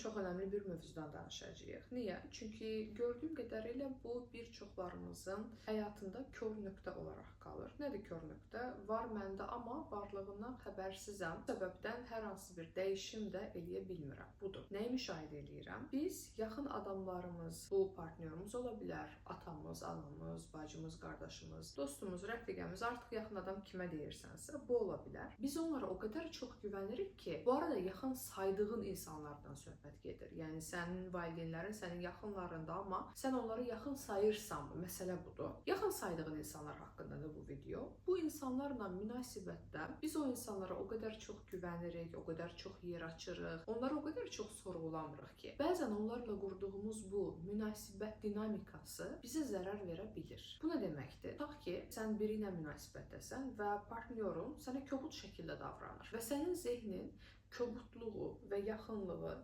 çox önəmli bir mövzudan danışacağıq. Niyə? Çünki gördüyüm qədərilə bu bir çoxlarımızın həyatında kör nöqtə olaraq qalır. Nədir kör nöqtə? Var məndə, amma varlığından xəbərsizəm. Bu səbəbdən hər hansı bir dəyişim də eləyə bilmirəm. Budur. Nəyi müşahidə edirəm? Biz yaxın adamlarımız, bu partnyorumuz ola bilər, atamız, anamız, bacımız, qardaşımız, dostumuz, rəfiqəmiz, artıq yaxın adam kimə deyirsənsə, bu ola bilər. Biz onlara o qədər çox güvənirik ki, bu arada yaxın saydığın insanlardan söhbət gedir. Yəni sənin valideynlərin sənin yaxınlarında, amma sən onları yaxın sayırsanmı? Məsələ budur. Yaxın saydığın insanlar haqqında da bu video. Bu insanlarla münasibətdə biz o insanlara o qədər çox güvənirik, o qədər çox yer açırıq, onları o qədər çox sorğulamırıq ki, bəzən onlarla qurduğumuz bu münasibət dinamikası bizə zərər verə bilir. Bu nə deməkdir? Tutaq ki, sən biri ilə münasibətdəsən və partnyorun sənə kobud şəkildə davranır və sənin zehnin kobudluğu və yaxınlığı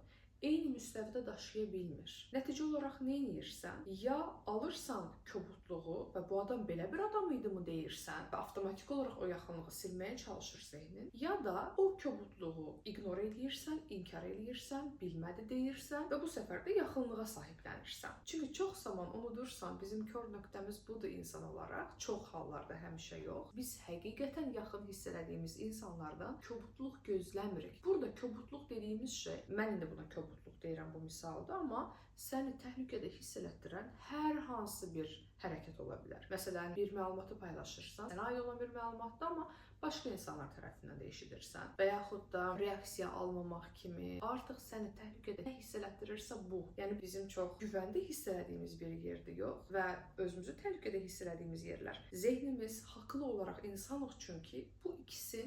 eyni müstəvidə daşıya bilmir. Nəticə olaraq nə edirsən? Ya alırsan kobudluğu və bu adam belə bir adam idi mı deyirsən və avtomatik olaraq o yaxınlığı silməyə çalışır zehnin, ya da o kobudluğu ignor edirsən, inkar edirsən, bilmədi deyirsən və bu səfər də yaxınlığa sahiblənirsən. Çünki çox zaman unudursan, bizim kör nöqtəmiz budur insan olaraq, çox hallarda, həmişə yox. Biz həqiqətən yaxın hiss elədiyimiz insanlardan kobudluq gözləmirik. Burada kobudluq dediyimiz şey, mən indi buna kobudluq deyirəm bu misalda, amma səni təhlükədə hiss elətdirən hər hansı bir hərəkət ola bilər. Məsələn, bir məlumatı paylaşırsan, sənə aid olan bir məlumatdır, amma başqa insanlar tərəfindən də eşidirsən və yaxud da reaksiya almamaq kimi artıq səni təhlükədə nə hiss elətdirirsə bu. Yəni bizim çox güvəndə hiss elədiyimiz bir yerdir yox və özümüzü təhlükədə hiss elədiyimiz yerlər. Zehnimiz haqlı olaraq insanıq, çünki bu ikisi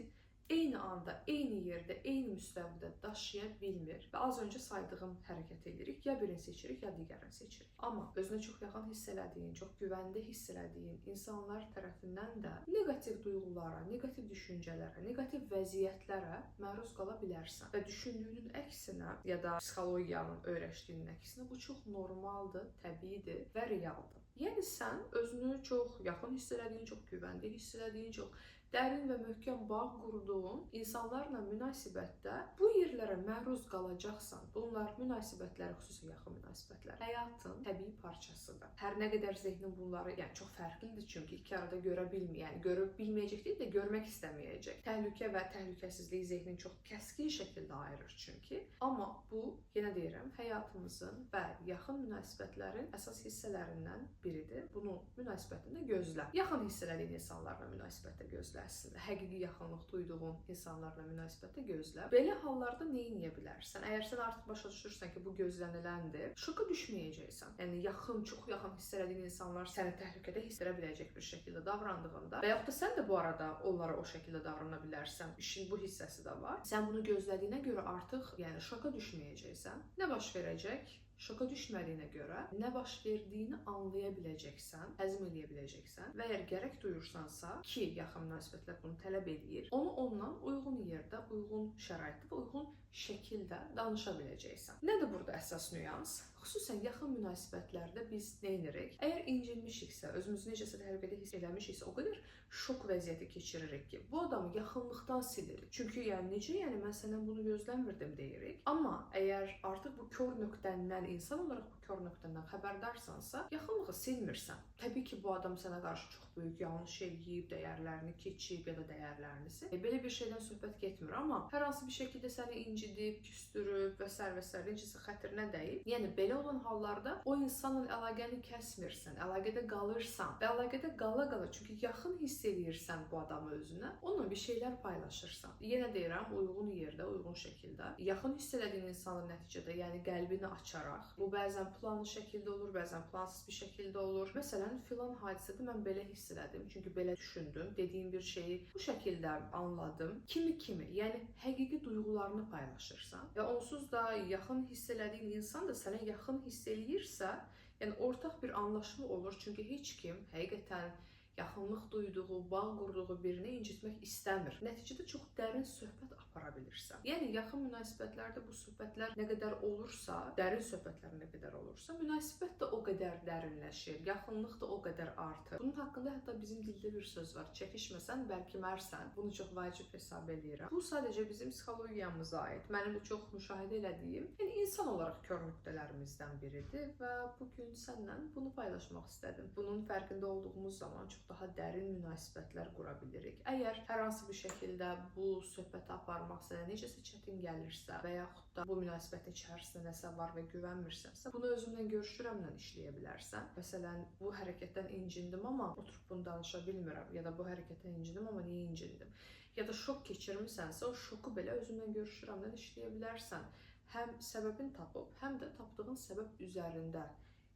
eyni anda, eyni yerdə, eyni müstəvidə daşıya bilmir və az öncə saydığım hərəkət edirik. Ya birini seçirik, ya digərini seçirik. Amma özünə çox yaxın hiss elədiyin, çox güvəndə hiss elədiyin insanlar tərəfindən də negativ duyğulara, negativ düşüncələrə, negativ vəziyyətlərə məruz qala bilərsən. Və düşündüyünün əksinə, ya da psixologiyanın öyrəşdiyinin əksinə bu çox normaldır, təbiidir və realdır. Yəni sən özünü çox yaxın hiss elədiyin, çox güvəndə hiss elədiyin, çox dərin və möhkəm bağ qurduğun insanlarla münasibətdə bu yerlərə məruz qalacaqsan. Bunlar münasibətlər, xüsusən yaxın münasibətlər, həyatın təbii parçasıdır. Hər nə qədər zehnin bunları, yəni çox fərqlidir, çünki iki arada görə bilmir, yəni görüb bilməyəcək deyil də görmək istəməyəcək. Təhlükə və təhlükəsizlik zehnin çox kəskin şəkildə ayırır çünki. Amma bu, yenə deyirəm, həyatımızın və yaxın münasibətlərin əsas hissələrindən biridir. Bunu münasibətində gözlə. Yaxın hiss elədiyin insanlarla münasibətdə gözlə. Əslində, həqiqi yaxınlıq duyduğun insanlarla münasibətdə gözlə. Belə hallarda nə edə bilərsən? Əgər sən artıq başa düşürsən ki, bu gözləniləndir, şoka düşməyəcəksən. Yəni yaxın, çox yaxın hiss elədiyin insanlar səni təhlükədə hiss edə biləcək bir şəkildə davrandığında və yaxud da sən də bu arada onlara o şəkildə davrana bilərsən. İşin bu hissəsi də var. Sən bunu gözlədiyinə görə artıq, yəni şoka düşməyəcəksən. Nə baş verəcək? Şoka düşmədiyinə görə nə baş verdiyini anlaya biləcəksən, həzm edə biləcəksən və əgər gərək duyursansa ki, yaxın münasibətlər bunu tələb edir, onu ondan uyğun yerdə, uyğun şəraitdə və uyğun şəkildə danışa biləcəksən. Nədir burada əsas nüans? Xüsusən yaxın münasibətlərdə biz nə edirik? Əgər incinmişiksə, özümüzü necəsə təhlükədə hiss eləmişiksə, o qədər şok vəziyyəti keçiririk ki, bu adamı yaxınlıqdan silirik. Çünki necə, mən səndən bunu gözləmirdim deyirik. Amma əgər artıq bu kör nöqtəndən, insan olaraq bu kör nöqtədən xəbərdarsansa, yaxınlığı silmirsən. Təbii ki, bu adam sənə qarşı çox böyük yanlış eləyib, dəyərlərini keçib ya da dəyərlərini sil. Belə bir şeydən söhbət getmir, amma hər hansı bir şəkildə səni incidib, küstürüb və s. necəsə xətrinə dəyib. Yəni belə olan hallarda o insanla əlaqəni kəsmirsən, əlaqədə qalırsan və əlaqədə qala-qala, çünki yaxın hiss edirsən bu adamı özünə, onunla bir şeylər paylaşırsan. Yenə deyirəm, uyğun yerdə, uyğun şəkildə. Yaxın hiss elədiyin insanın nəticədə, yəni qəlbini açaraq, bu bəzən planlı şəkildə olur, bəzən plansız bir şəkildə olur. Məsələn, filan hadisədə mən belə hiss elədim, çünki belə düşündüm, dediyim bir şeyi bu şəkildə anladım. Kimi, yəni həqiqi duyğularını paylaşırsan və onsuz da yaxın hiss elədiyin insan da sənə yaxın hiss eləyirsə, yəni ortaq bir anlaşma olur, çünki heç kim həqiqətən yaxınlıq duyduğu, bağ qurduğu birini incitmək istəmir. Nəticədə çox dərin söhbət apara bilirsən. Yəni yaxın münasibətlərdə bu söhbətlər nə qədər olursa, dərin söhbətlər nə qədər olursa, münasibət də o qədər dərinləşir, yaxınlıq da o qədər artır. Bunun haqqında hətta bizim dildə bir söz var: çəkişməsən bəlkimərsən. Bunu çox vacib hesab edirəm. Bu sadəcə bizim psixologiyamıza aid, mənim də çox müşahidə etdiyim, yəni insan olaraq kör nöqtələrimizdən biridir və bu gün səninlə bunu paylaşmaq istədim. Bunun fərqində olduğumuz zaman çox daha dərin münasibətlər qura bilirik. Əgər hər hansı bir şəkildə bu söhbəti aparmaq sənə necəsə çətin gəlirsə və yaxud da bu münasibətin içərisində nəsə var və güvənmirsənsə, bunu özümlə görüşürəmlə işləyə bilərsən. Məsələn, bu hərəkətdən incindim, amma oturub bunu danışa bilmirəm, ya da bu hərəkətdən incindim, amma niyə incindim? Ya da şok keçirmisənsə, o şoku belə özümlə görüşürəmlə işləyə bilərsən. Həm səbəbini tapıb, həm də tapdığın səbəb üzərində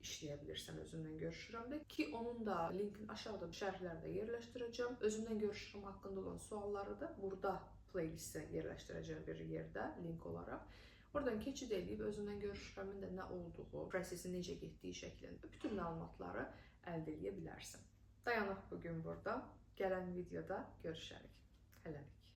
işləyə bilirsən özümlə görüşürəmdə, ki onun da linkini aşağıda şərhlərdə yerləşdirəcəm. Özümlə görüşürəm haqqında olan sualları da burada playlistə yerləşdirəcəm bir yerdə link olaraq. Oradan keçid edib özümlə görüşürəmin də nə olduğu, prosesin necə getdiyi şəklində bütün məlumatları əldə edə bilərsən. Dayanaq bugün burada. Gələn videoda görüşərik. Hələlik.